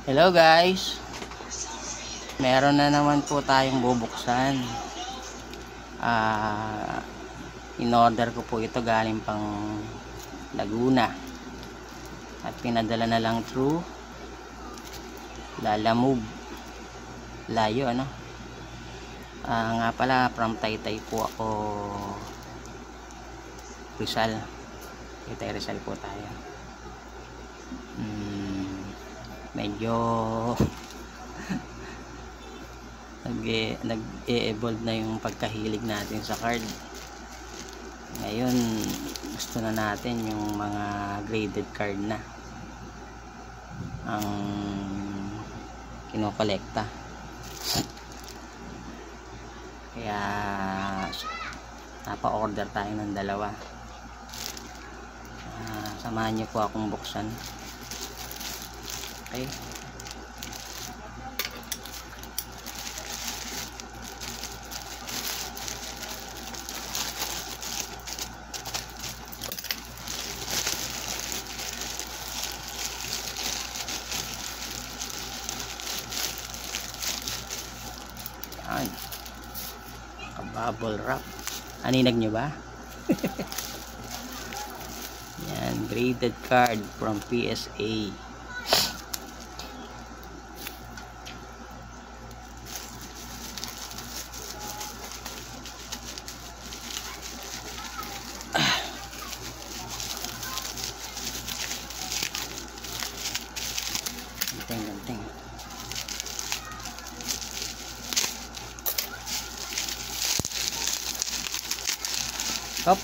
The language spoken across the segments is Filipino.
Hello guys, meron na naman po tayong bubuksan. In-order ko po ito galing pang Laguna at pinadala na lang through Lalamove. Layo ano. Nga pala from Taytay po ako, Rizal. Taytay Rizal po tayo. Medyo nag-e-evolve na yung pagkahilig natin sa card. Ngayon gusto na natin yung mga graded card na ang kinokolekta. Kaya napa-order tayo ng dalawa. Samahan niyo po akong buksan. Okay. Yan. Bubble wrap. Aninag nyo ba? Yan, graded card from PSA. Ganteng. Hop.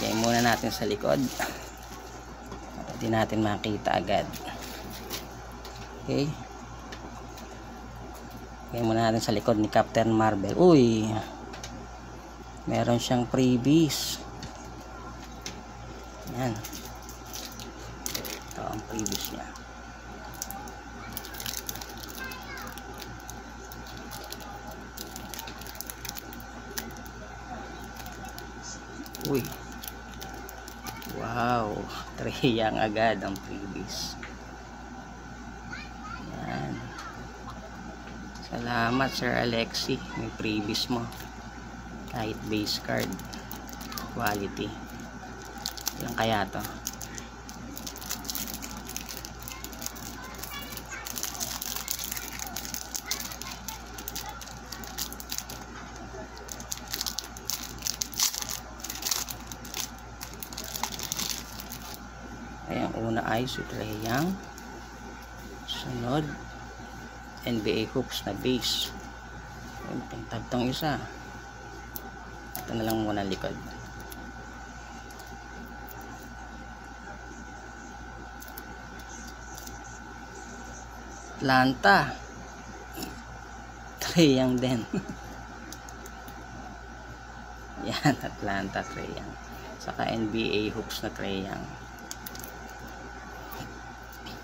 Lagay muna natin sa likod para di natin makita agad. Okay. Lagay muna natin sa likod ni Captain Marvel. Uy, meron siyang freebies. Yan. Ito ang freebies niya. Uy, wow, Trae Young agad ang freebies. Yan. Salamat Sir Alexi, may freebies mo kahit base card quality. Ilan kaya to? Ay, ang una ay si Trae Young. Sunod, NBA hoops na base. Pintag tong isa. Ito na lang muna likod. Atlanta. Trae Young din. Yan, Atlanta Trae Young. Saka NBA hoops na Trae Young.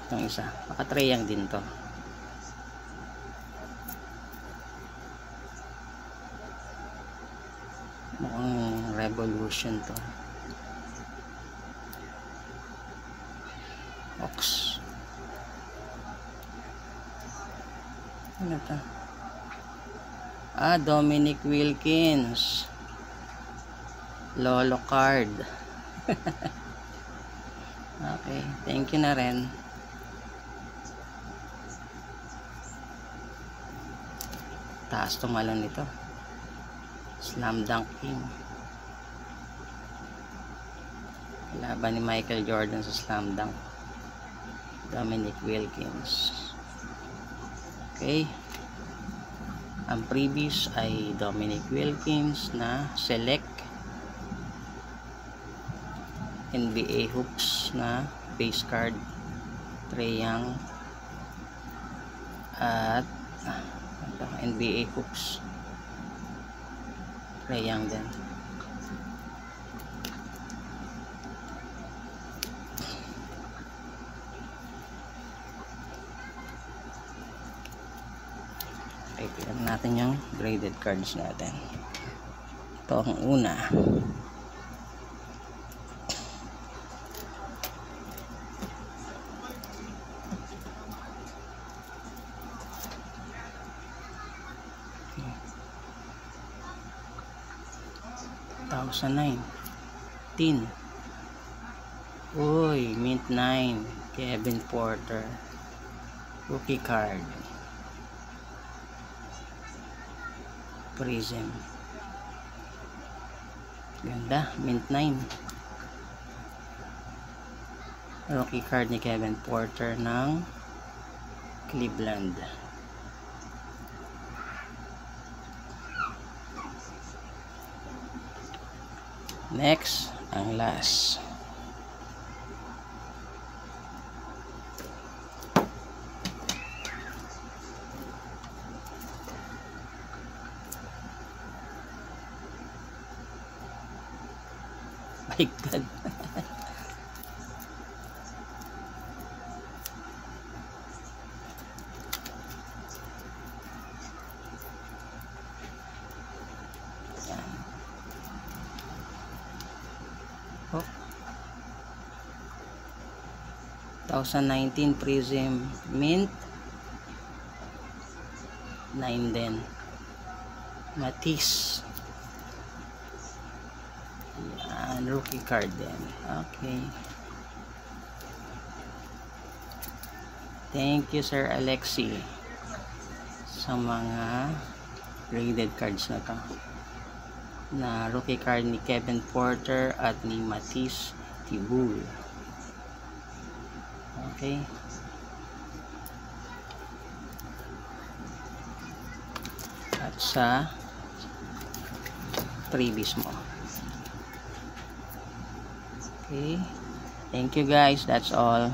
Yung isa, baka Trae Young din to. Mukhang Revolution to. Ox. Ano to? Dominic Wilkins. Lolo card. Okay, thank you na rin. Taas tumalon nito. Slam Dunk King. Laban ni Michael Jordan sa Slam Dunk. Dominic Wilkins. Okay. Ang freebies ay Dominic Wilkins na select NBA hoops na base card, Trae Young, at NBA hoops Trae Young din. Okay, tignan natin yung graded cards natin. Ito ang una. 2019. Uy, mint 9, Kevin Porter. Rookie card. Prism. Ganda, mint 9. Rookie card ni Kevin Porter ng Cleveland. Next, ang last. My God. Oh. 2019 Prism mint 9 din. Matisse. Yan, rookie card din. Okay. Thank you Sir Alexi sa mga graded cards na to. Na rookie card ni Kevin Porter at ni Matisse Thybulle. Okay. At sa previous mo. Okay. Thank you guys. That's all.